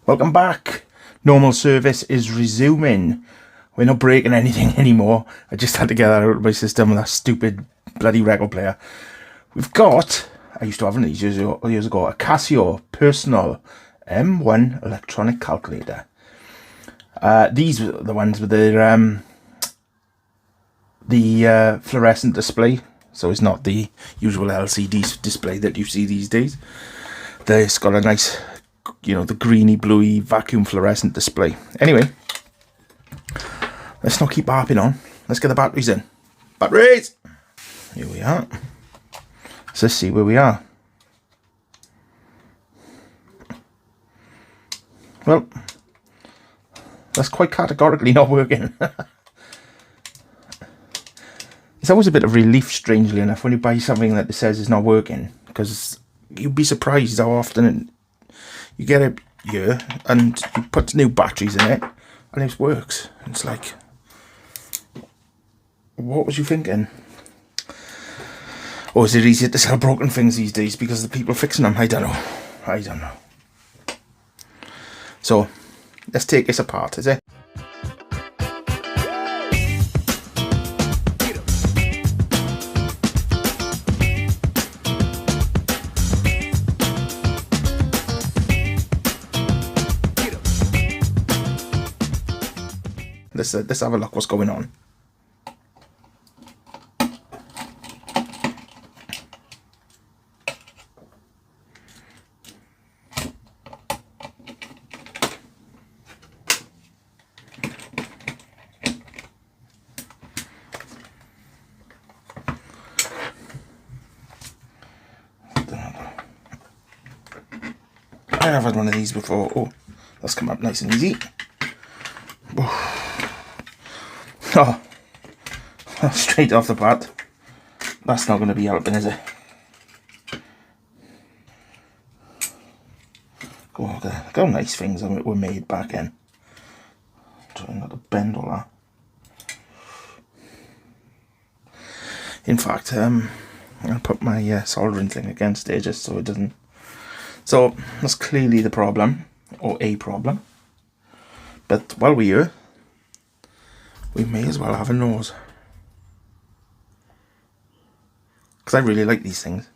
Welcome back. Normal service is resuming. We're not breaking anything anymore. I just had to get that out of my system with that stupid bloody record player. We've got, I used to have one of these years ago, a Casio personal M1 electronic calculator. These were the ones with the fluorescent display. So it's not the usual LCD display that you see these days. It's got a nice, the greeny, bluey, vacuum fluorescent display. Anyway, let's not keep harping on. Let's get the batteries in. Batteries! Here we are. Let's see where we are. Well, that's quite categorically not working. It's always a bit of relief, strangely enough, when you buy something that says it's not working, because you'd be surprised how often you get it here and you put new batteries in it and it works. It's like, what was you thinking? Or is it easier to sell broken things these days because the people fixing them? I don't know. So let's take this apart, is it? Let's have a look what's going on. I have had one of these before. Oh, that's come up nice and easy. Oh, straight off the bat. That's not going to be helping, is it? Look how nice things were made back in. Trying not to bend all that. In fact, I'll put my soldering thing against it just so it doesn't. So that's clearly the problem, or a problem. But while we're here, we may as well have a nose. Because I really like these things.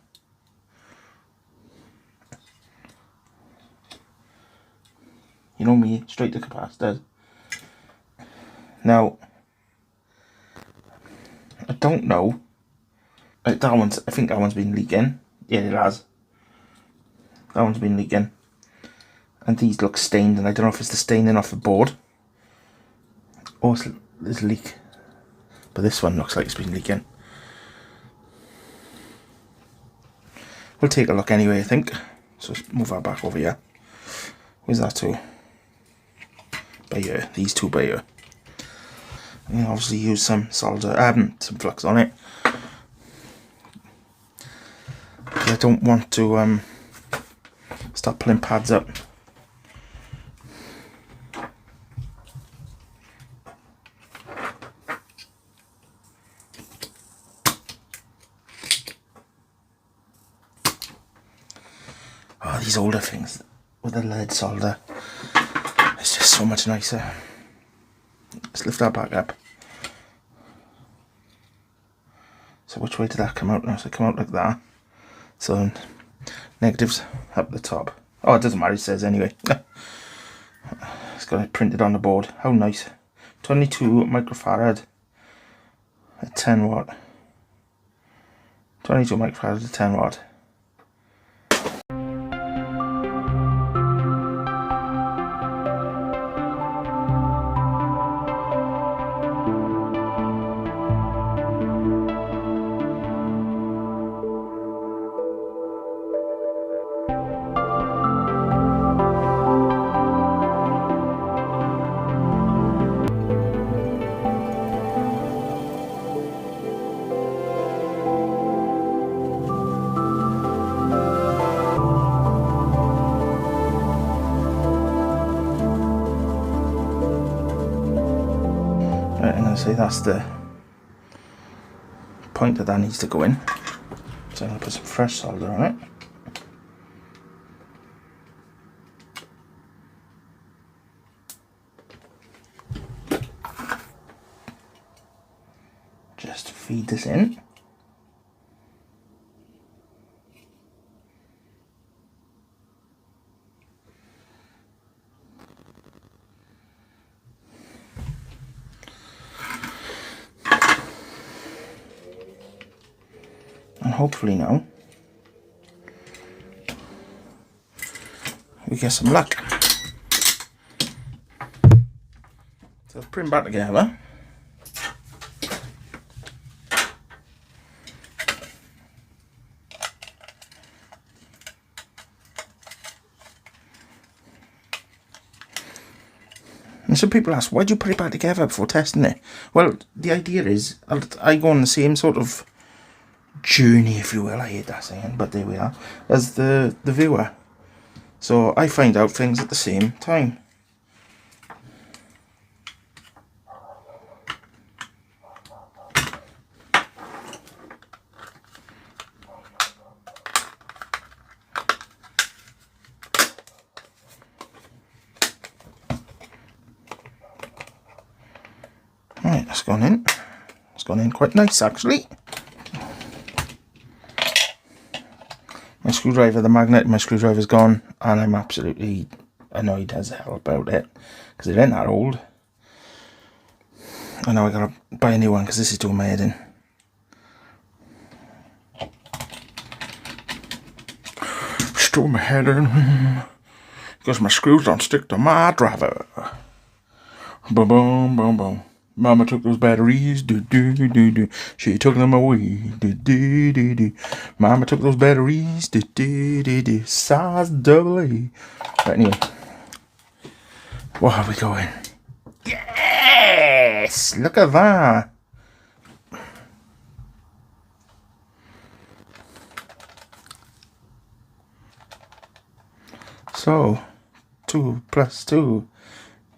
You know me, straight to capacitors. Now, I don't know. I think that one's been leaking. Yeah, it has. That one's been leaking. And these look stained, and I don't know if it's the staining off the board or there's a leak. But this one looks like it's been leaking. We'll take a look anyway, I think. So let's move that back over here. Where's that two? By here. These two by here. And obviously use some solder, some flux on it. I don't want to start pulling pads up. Oh, these older things with the lead solder, it's just so much nicer. Let's lift that back up. So which way did that come out now? So it come out like that. So negatives up the top. Oh, it doesn't matter, it says anyway. It's got it printed on the board. How nice. 22 microfarad at 10 watt. 22 microfarad at 10 watt. See, that's the point that needs to go in. So I'm going to put some fresh solder on it. feed this in. And hopefully now we get some luck. So let's put them back together. And some people ask, why do you put it back together before testing it? Well, the idea is I go on the same sort of journey, if you will, I hate that saying, but there we are, as the viewer. So I find out things at the same time. Right, that's gone in. It's gone in quite nice, actually. My screwdriver, the magnet in my screwdriver's gone, and I'm absolutely annoyed as hell about it, because it ain't that old. And now I gotta buy a new one, because this is doing my head in. It's doing my head in, because my screws don't stick to my driver. Boom, boom, boom, boom. Mama took those batteries, do do do do. She took them away, do do do do. Mama took those batteries, do do do do. Size double A. Right, anyway, where are we going? Yes, look at that. So, 2 plus 2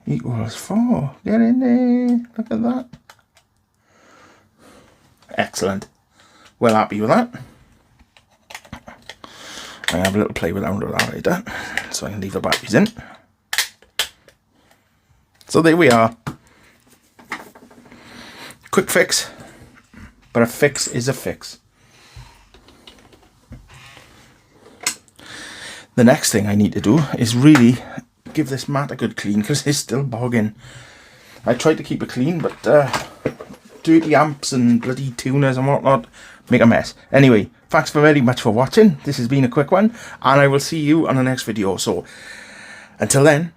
equals 4. Get in there. Look at that. Excellent. Well happy with that. I have a little play with that later, so I can leave the batteries in. So there we are. Quick fix, but a fix is a fix. The next thing I need to do is really give this mat a good clean, because it's still bogging. I tried to keep it clean, but dirty amps and bloody tuners and whatnot make a mess. Anyway, thanks very much for watching. This has been a quick one, and I will see you on the next video. So until then,